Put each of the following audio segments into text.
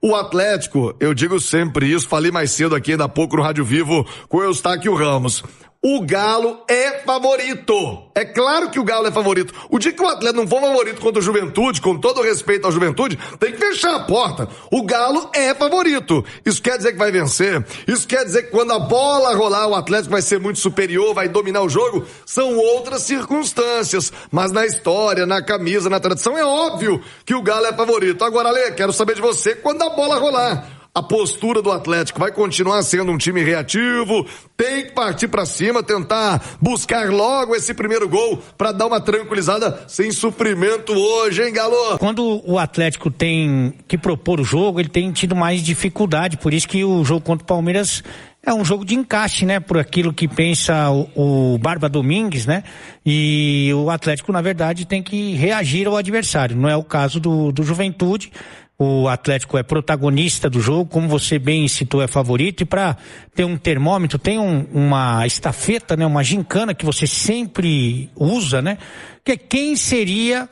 O Atlético, eu digo sempre isso, falei mais cedo aqui, ainda há pouco no Rádio Vivo, com o Eustáquio Ramos. O Galo é favorito. É claro que o Galo é favorito. O dia que o Atlético não for favorito contra o Juventude, com todo respeito à Juventude, tem que fechar a porta. O Galo é favorito. Isso quer dizer que vai vencer? Isso quer dizer que quando a bola rolar, o Atlético vai ser muito superior, vai dominar o jogo? São outras circunstâncias. Mas na história, na camisa, na tradição, é óbvio que o Galo é favorito. Agora, Ale, quero saber de você quando a bola rolar. A postura do Atlético vai continuar sendo um time reativo, tem que partir pra cima, tentar buscar logo esse primeiro gol pra dar uma tranquilizada sem sofrimento hoje, hein, Galo? Quando o Atlético tem que propor o jogo, ele tem tido mais dificuldade, por isso que o jogo contra o Palmeiras é um jogo de encaixe, né? Por aquilo que pensa o Barba Domingues, né? E o Atlético, na verdade, tem que reagir ao adversário, não é o caso do Juventude. O Atlético é protagonista do jogo, como você bem citou, é favorito, e para ter um termômetro, tem uma estafeta, né, uma gincana que você sempre usa, né, que é quem seria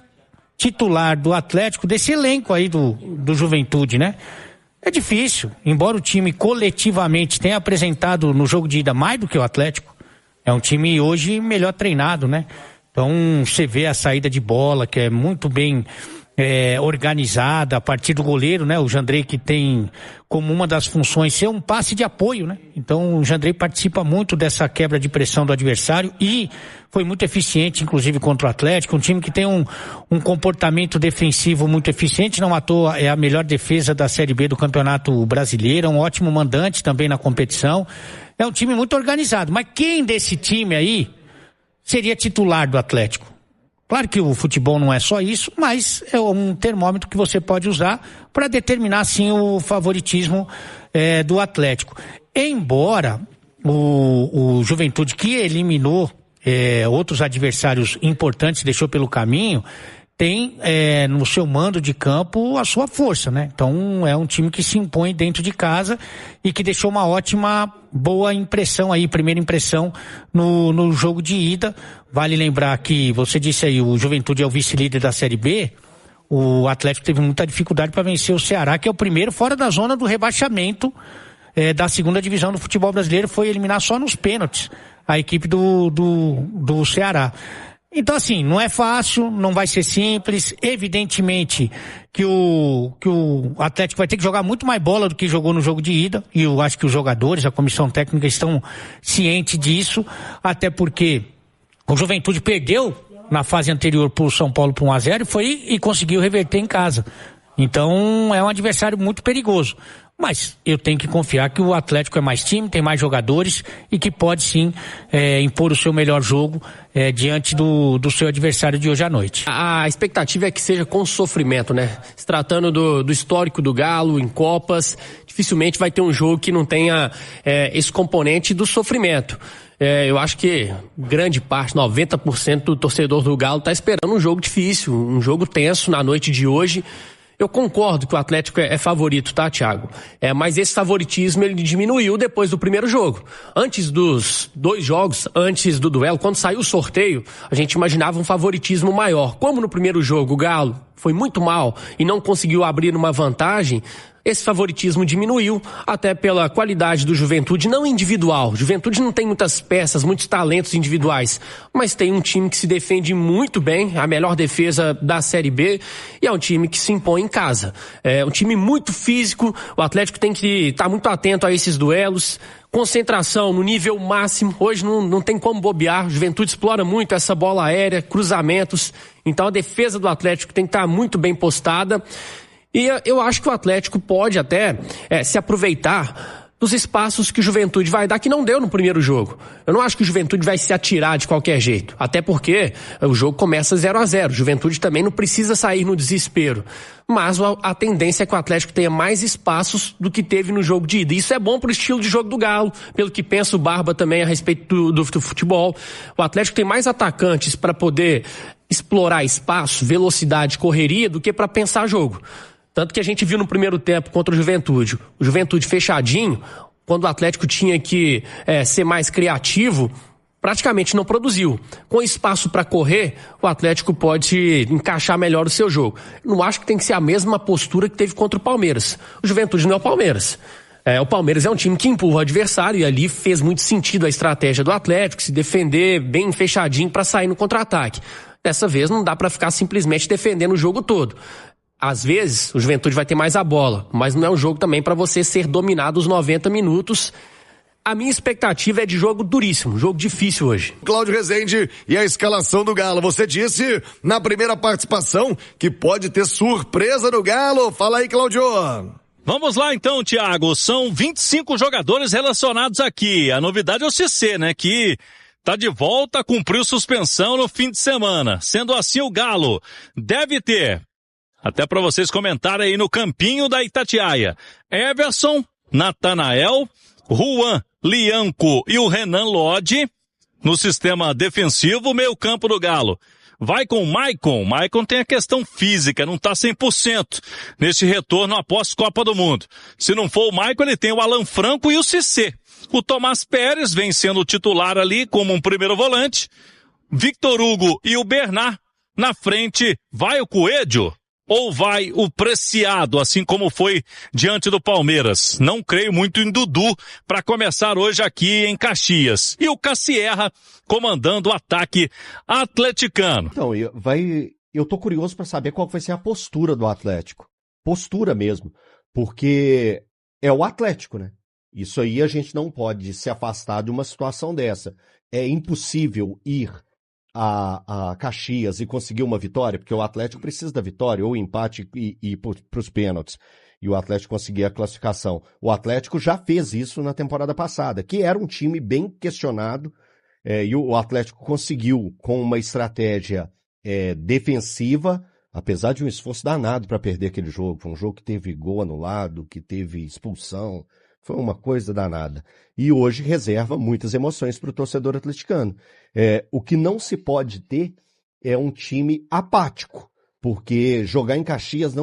titular do Atlético, desse elenco aí do Juventude, né? É difícil, embora o time coletivamente tenha apresentado no jogo de ida mais do que o Atlético, é um time hoje melhor treinado, né? Então você vê a saída de bola, que é muito bem organizada a partir do goleiro, né? O Jandrei, que tem como uma das funções ser um passe de apoio, né? Então o Jandrei participa muito dessa quebra de pressão do adversário e foi muito eficiente, inclusive contra o Atlético, um time que tem um comportamento defensivo muito eficiente, não à toa é a melhor defesa da Série B do Campeonato Brasileiro, é um ótimo mandante também na competição, é um time muito organizado, mas quem desse time aí seria titular do Atlético? Claro que o futebol não é só isso, mas é um termômetro que você pode usar para determinar, sim, o favoritismo do Atlético. Embora o Juventude, que eliminou outros adversários importantes, deixou pelo caminho, tem no seu mando de campo a sua força, né? Então é um time que se impõe dentro de casa e que deixou uma ótima, boa impressão aí, primeira impressão no jogo de ida. Vale lembrar que você disse aí, o Juventude é o vice-líder da Série B, o Atlético teve muita dificuldade para vencer o Ceará, que é o primeiro fora da zona do rebaixamento da segunda divisão do futebol brasileiro, foi eliminar só nos pênaltis a equipe do Ceará. Então, assim, não é fácil, não vai ser simples, evidentemente que o Atlético vai ter que jogar muito mais bola do que jogou no jogo de ida, e eu acho que os jogadores, a comissão técnica estão cientes disso, até porque o Juventude perdeu na fase anterior pro São Paulo por 1-0 e conseguiu reverter em casa. Então, é um adversário muito perigoso. Mas eu tenho que confiar que o Atlético é mais time, tem mais jogadores e que pode sim impor o seu melhor jogo diante do seu adversário de hoje à noite. A expectativa é que seja com sofrimento, né? Se tratando do histórico do Galo em Copas, dificilmente vai ter um jogo que não tenha esse componente do sofrimento. Eu acho que grande parte, 90% do torcedor do Galo está esperando um jogo difícil, um jogo tenso na noite de hoje. Eu concordo que o Atlético é favorito, tá, Thiago? Mas esse favoritismo ele diminuiu depois do primeiro jogo. Antes dos dois jogos, antes do duelo, quando saiu o sorteio, a gente imaginava um favoritismo maior. Como no primeiro jogo o Galo foi muito mal e não conseguiu abrir uma vantagem, esse favoritismo diminuiu, até pela qualidade do Juventude, não individual. Juventude não tem muitas peças, muitos talentos individuais, mas tem um time que se defende muito bem, a melhor defesa da Série B, e é um time que se impõe em casa. É um time muito físico, o Atlético tem que estar muito atento a esses duelos, concentração no nível máximo, hoje não tem como bobear, Juventude explora muito essa bola aérea, cruzamentos, então a defesa do Atlético tem que estar muito bem postada. E eu acho que o Atlético pode até se aproveitar dos espaços que o Juventude vai dar, que não deu no primeiro jogo. Eu não acho que o Juventude vai se atirar de qualquer jeito, até porque o jogo começa 0-0. O Juventude também não precisa sair no desespero. Mas a tendência é que o Atlético tenha mais espaços do que teve no jogo de ida. Isso é bom pro estilo de jogo do Galo, pelo que pensa o Barba também a respeito do futebol. O Atlético tem mais atacantes para poder explorar espaço, velocidade, correria, do que para pensar jogo. Tanto que a gente viu no primeiro tempo contra o Juventude fechadinho, quando o Atlético tinha que ser mais criativo, praticamente não produziu. Com espaço para correr, o Atlético pode encaixar melhor o seu jogo. Não acho que tem que ser a mesma postura que teve contra o Palmeiras. O Juventude não é o Palmeiras. O Palmeiras é um time que empurra o adversário e ali fez muito sentido a estratégia do Atlético, se defender bem fechadinho para sair no contra-ataque. Dessa vez não dá para ficar simplesmente defendendo o jogo todo. Às vezes o Juventude vai ter mais a bola, mas não é um jogo também para você ser dominado os 90 minutos. A minha expectativa é de jogo duríssimo, jogo difícil hoje. Cláudio Rezende e a escalação do Galo. Você disse na primeira participação que pode ter surpresa no Galo. Fala aí, Cláudio. Vamos lá então, Thiago. São 25 jogadores relacionados aqui. A novidade é o CC, né? Que tá de volta, cumpriu suspensão no fim de semana. Sendo assim, o Galo deve ter, até para vocês comentarem aí no campinho da Itatiaia, Everson, Natanael, Juan, Lianco e o Renan Lodge no sistema defensivo. Meio campo do Galo vai com o Maicon. Maicon tem a questão física, não tá 100% neste retorno após Copa do Mundo. Se não for o Maicon, ele tem o Alan Franco e o Cissé. O Tomás Pérez vem sendo titular ali como um primeiro volante. Victor Hugo e o Bernard. Na frente, vai o Coelho ou vai o Preciado, assim como foi diante do Palmeiras? Não creio muito em Dudu para começar hoje aqui em Caxias. E o Cassierra comandando o ataque atleticano. Então, eu tô curioso para saber qual vai ser a postura do Atlético. Postura mesmo. Porque é o Atlético, né? Isso aí a gente não pode se afastar de uma situação dessa. É impossível ir a Caxias e conseguir uma vitória, porque o Atlético precisa da vitória, ou empate e ir para os pênaltis, e o Atlético conseguir a classificação. O Atlético já fez isso na temporada passada, que era um time bem questionado, e o Atlético conseguiu, com uma estratégia defensiva, apesar de um esforço danado para perder aquele jogo. Foi um jogo que teve gol anulado, que teve expulsão, foi uma coisa danada. E hoje reserva muitas emoções para o torcedor atleticano. O que não se pode ter é um time apático, porque jogar em Caxias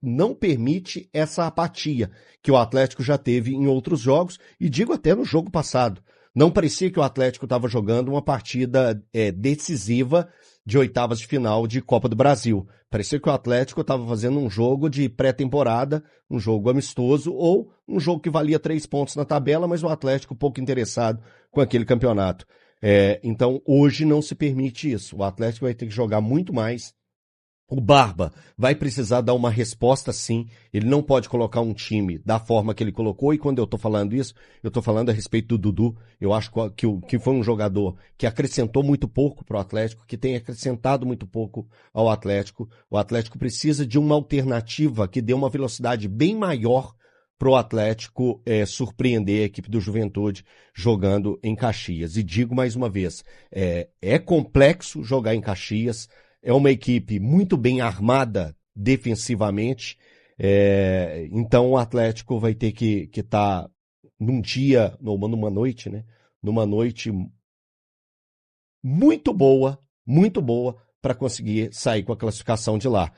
não permite essa apatia que o Atlético já teve em outros jogos, e digo até no jogo passado. Não parecia que o Atlético estava jogando uma partida decisiva de oitavas de final de Copa do Brasil. Parecia que o Atlético estava fazendo um jogo de pré-temporada, um jogo amistoso, ou um jogo que valia 3 pontos na tabela, mas o Atlético pouco interessado com aquele campeonato. Então, hoje não se permite isso. O Atlético vai ter que jogar muito mais. O Barba vai precisar dar uma resposta, sim. Ele não pode colocar um time da forma que ele colocou, e quando eu tô falando isso, eu tô falando a respeito do Dudu. Eu acho que foi um jogador que acrescentou muito pouco pro Atlético, que tem acrescentado muito pouco ao Atlético. O Atlético precisa de uma alternativa que dê uma velocidade bem maior pro Atlético surpreender a equipe do Juventude jogando em Caxias. E digo mais uma vez, é complexo jogar em Caxias. É uma equipe muito bem armada defensivamente, então o Atlético vai ter que estar numa noite, né? Numa noite muito boa para conseguir sair com a classificação de lá.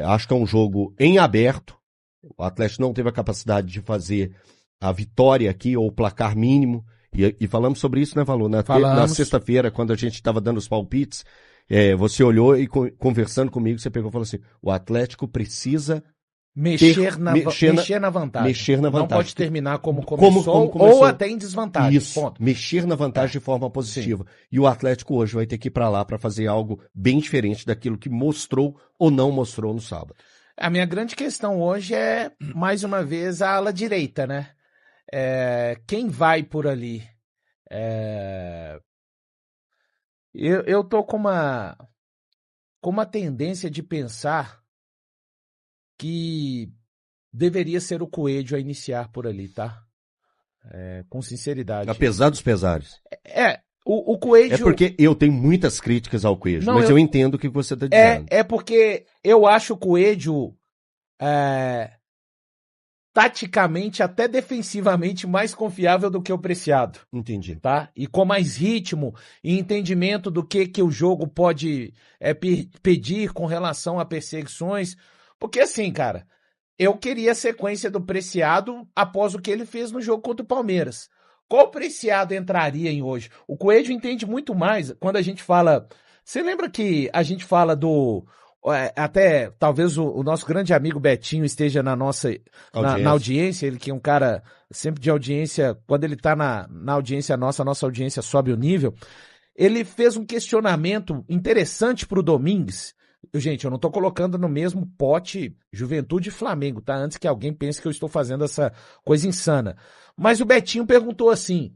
Acho que é um jogo em aberto. O Atlético não teve a capacidade de fazer a vitória aqui, ou o placar mínimo, e falamos sobre isso, né, Valor? Na sexta-feira, quando a gente estava dando os palpites, você olhou e conversando comigo, você pegou e falou assim, o Atlético precisa mexer na vantagem. Mexer na vantagem. Não pode terminar como começou, ou até em desvantagem. Isso, ponto. Mexer na vantagem de forma positiva. Sim. E o Atlético hoje vai ter que ir para lá para fazer algo bem diferente daquilo que mostrou ou não mostrou no sábado. A minha grande questão hoje é, mais uma vez, a ala direita, né? Quem vai por ali? Eu tô com uma tendência de pensar que deveria ser o Coelho a iniciar por ali, tá? Com sinceridade. Apesar dos pesares. O Coelho... É porque eu tenho muitas críticas ao Coelho, mas eu entendo o que você está dizendo. É porque eu acho o Coelho taticamente, até defensivamente, mais confiável do que o Preciado. Entendi. Tá? E com mais ritmo e entendimento do que o jogo pode pedir com relação a perseguições. Porque assim, cara, eu queria a sequência do Preciado após o que ele fez no jogo contra o Palmeiras. Qual Preciado entraria em hoje? O Coelho entende muito mais quando a gente fala... Você lembra que a gente fala do... Até talvez o nosso grande amigo Betinho esteja na nossa na audiência, ele que é um cara sempre de audiência, quando ele está na audiência nossa, a nossa audiência sobe o nível. Ele fez um questionamento interessante para o Domingues. Gente, eu não estou colocando no mesmo pote Juventude e Flamengo, tá? Antes que alguém pense que eu estou fazendo essa coisa insana. Mas o Betinho perguntou assim,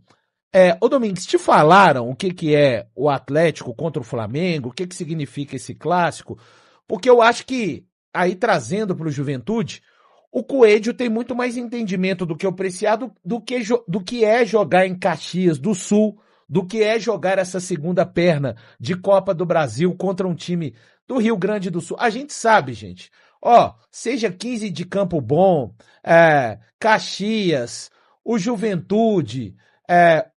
ô Domingues, te falaram o que é o Atlético contra o Flamengo? O que significa esse clássico? Porque eu acho que, aí trazendo para o Juventude, o Coelho tem muito mais entendimento do que o Preciado do que é jogar em Caxias do Sul, do que é jogar essa segunda perna de Copa do Brasil contra um time do Rio Grande do Sul. A gente sabe, gente. Seja 15 de Campo Bom, Caxias, o Juventude,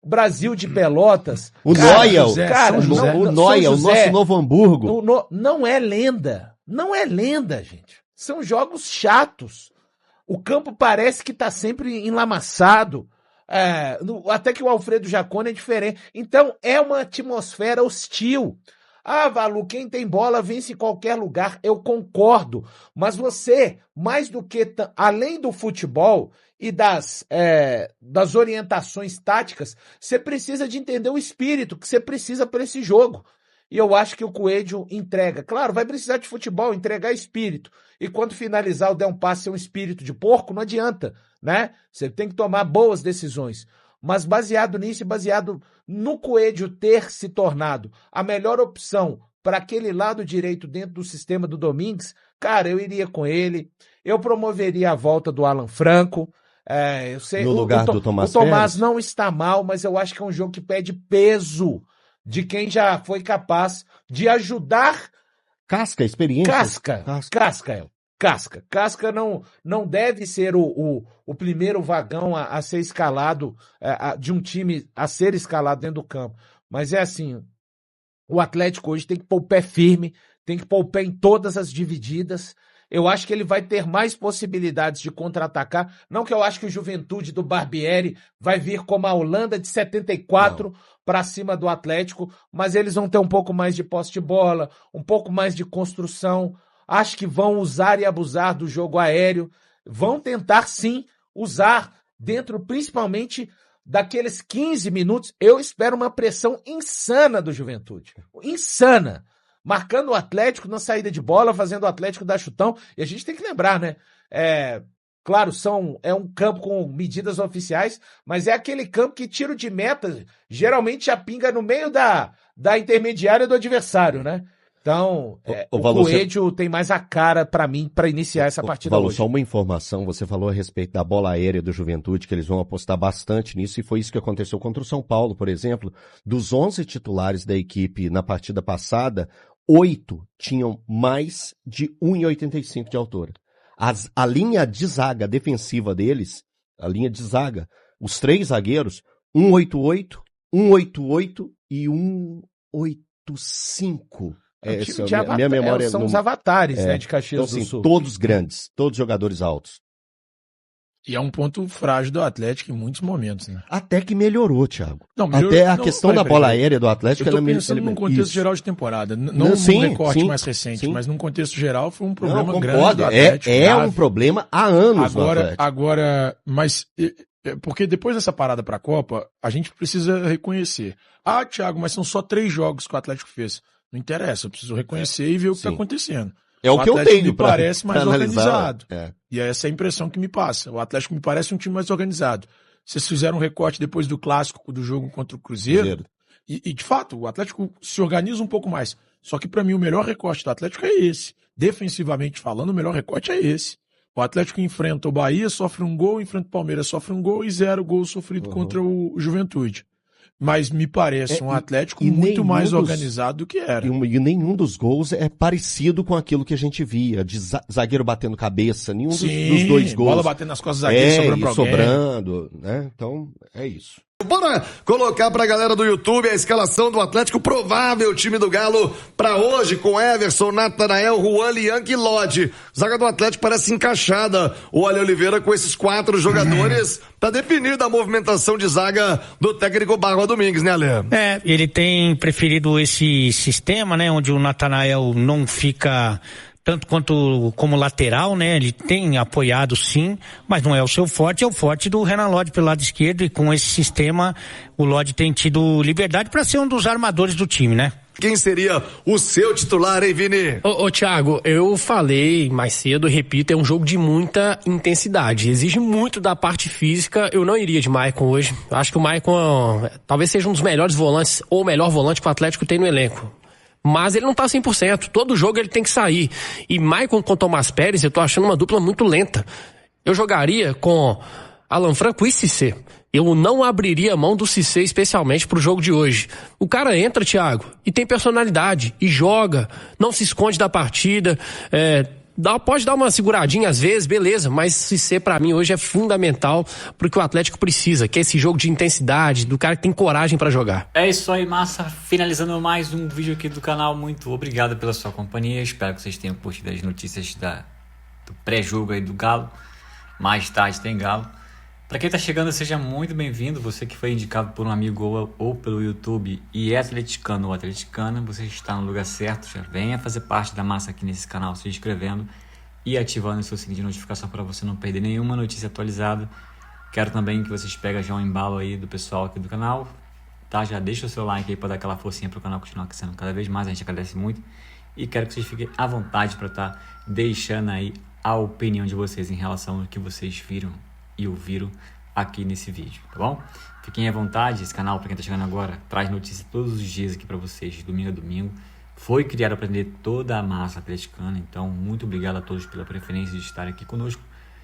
Brasil de Pelotas. O Noia, o nosso Novo Hamburgo. Não é lenda. Não é lenda, gente. São jogos chatos. O campo parece que está sempre enlamaçado. Até que o Alfredo Jaconi é diferente. Então, é uma atmosfera hostil. Valu, quem tem bola vence em qualquer lugar. Eu concordo. Mas você, mais do que... Além do futebol e das orientações táticas, você precisa de entender o espírito que você precisa para esse jogo. E eu acho que o Coelho entrega. Claro, vai precisar de futebol, entregar espírito. E quando finalizar o der um passe ser um espírito de porco, não adianta, né? Você tem que tomar boas decisões. Mas baseado nisso e baseado no Coelho ter se tornado a melhor opção para aquele lado direito dentro do sistema do Domingues, cara, eu iria com ele. Eu promoveria a volta do Alan Franco. Eu sei, no lugar do Tomás o Tomás não está mal, mas eu acho que é um jogo que pede peso de quem já foi capaz de ajudar. Casca, experiência. Casca não deve ser o primeiro vagão a ser escalado, de um time a ser escalado dentro do campo. Mas é assim, o Atlético hoje tem que pôr o pé firme, tem que pôr o pé em todas as divididas. Eu acho que ele vai ter mais possibilidades de contra-atacar. Não que eu acho que o Juventude do Barbieri vai vir como a Holanda de 74 para cima do Atlético, mas eles vão ter um pouco mais de posse de bola, um pouco mais de construção. Acho que vão usar e abusar do jogo aéreo. Vão tentar, sim, usar dentro, principalmente, daqueles 15 minutos. Eu espero uma pressão insana do Juventude. Insana. Marcando o Atlético na saída de bola, fazendo o Atlético dar chutão. E a gente tem que lembrar, né? Claro, é um campo com medidas oficiais, mas é aquele campo que tiro de meta geralmente já pinga no meio da intermediária do adversário, né? Então, o Coelho tem mais a cara para mim para iniciar essa partida hoje. Só uma informação, você falou a respeito da bola aérea do Juventude, que eles vão apostar bastante nisso, e foi isso que aconteceu contra o São Paulo, por exemplo. Dos 11 titulares da equipe na partida passada, 8 tinham mais de 1,85 de altura. A linha de zaga defensiva deles, a linha de zaga, os 3 zagueiros, 1,88, 1,88 e 1,85. Minha memória são os avatares, né, de Caxias então, do Sul. Todos grandes, todos jogadores altos. E é um ponto frágil do Atlético em muitos momentos, né? Até que melhorou, Thiago. Melhorou. A questão da bola aérea do Atlético... Eu tô pensando num contexto geral de temporada. Não num recorte mais recente, mas num contexto geral foi um problema grande do Atlético. Um problema há anos no Atlético. Mas... Porque depois dessa parada pra Copa, a gente precisa reconhecer. Thiago, mas são só 3 jogos que o Atlético fez. Não interessa, eu preciso reconhecer e ver o que está acontecendo. É o que eu tenho me parece mais organizado. É. E essa é a impressão que me passa. O Atlético me parece um time mais organizado. Vocês fizeram um recorte depois do clássico do jogo contra o Cruzeiro. E de fato, o Atlético se organiza um pouco mais. Só que para mim o melhor recorte do Atlético é esse. Defensivamente falando, o melhor recorte é esse. O Atlético enfrenta o Bahia, sofre um gol, enfrenta o Palmeiras, sofre um gol e 0 gols sofrido contra o Juventude. Mas me parece um Atlético muito mais organizado do que era. E nenhum dos gols é parecido com aquilo que a gente via, de zagueiro batendo cabeça, nenhum dos 2 gols. Bola batendo nas costas do zagueiro, sobrando pra alguém. Sobrando, né? Então, é isso. Bora colocar pra galera do YouTube a escalação do Atlético, provável time do Galo pra hoje, com Everson, Natanael, Juan, Lianque e Lodi. Zaga do Atlético parece encaixada. O Ale Oliveira com esses 4 jogadores, tá definida a movimentação de zaga do técnico Barba Domingues, né, Ale? Ele tem preferido esse sistema, né, onde o Natanael não fica tanto quanto como lateral, né? Ele tem apoiado sim, mas não é o seu forte, é o forte do Renan Lodi pelo lado esquerdo, e com esse sistema o Lodi tem tido liberdade para ser um dos armadores do time, né? Quem seria o seu titular, hein, Vini? Ô Thiago, eu falei mais cedo, repito, é um jogo de muita intensidade, exige muito da parte física. Eu não iria de Maicon hoje, eu acho que o Maicon talvez seja um dos melhores volantes, ou o melhor volante que o Atlético tem no elenco. Mas ele não tá 100%, todo jogo ele tem que sair. E Maicon com Tomás Pérez, eu tô achando uma dupla muito lenta. Eu jogaria com Alan Franco e Cissé. Eu não abriria mão do Cissé especialmente pro jogo de hoje. O cara entra, Thiago, e tem personalidade, e joga, não se esconde da partida, pode dar uma seguradinha às vezes, beleza, mas Cissé pra mim hoje é fundamental pro que o Atlético precisa, que é esse jogo de intensidade, do cara que tem coragem pra jogar. É isso aí, massa. Finalizando mais um vídeo aqui do canal, muito obrigado pela sua companhia, espero que vocês tenham curtido as notícias do pré-jogo aí do Galo. Mais tarde tem Galo. Para quem tá chegando, seja muito bem-vindo. Você que foi indicado por um amigo ou pelo YouTube e é atleticano ou atleticana, você está no lugar certo. Já venha fazer parte da massa aqui nesse canal, se inscrevendo e ativando o seu sininho de notificação para você não perder nenhuma notícia atualizada. Quero também que vocês peguem já um embalo aí do pessoal aqui do canal, tá? Já deixa o seu like aí para dar aquela forcinha pro canal continuar crescendo cada vez mais, a gente agradece muito. E quero que vocês fiquem à vontade para estar deixando aí a opinião de vocês em relação ao que vocês viram e ouviram aqui nesse vídeo, tá bom? Fiquem à vontade, esse canal, para quem tá chegando agora, traz notícias todos os dias aqui para vocês, de domingo a domingo. Foi criado para aprender toda a massa atleticana, então muito obrigado a todos pela preferência de estar aqui conosco.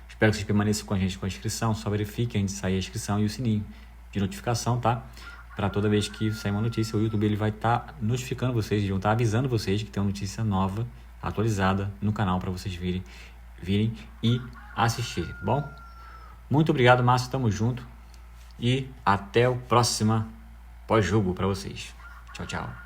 Espero que vocês permaneçam com a gente com a inscrição, só verifique antes de sair a inscrição e o sininho de notificação, tá? Para toda vez que sair uma notícia, o YouTube ele vai estar notificando vocês, vão estar avisando vocês que tem uma notícia nova, atualizada no canal para vocês virem e assistirem, tá bom? Muito obrigado, Márcio, tamo junto e até o próximo pós-jogo para vocês. Tchau, tchau.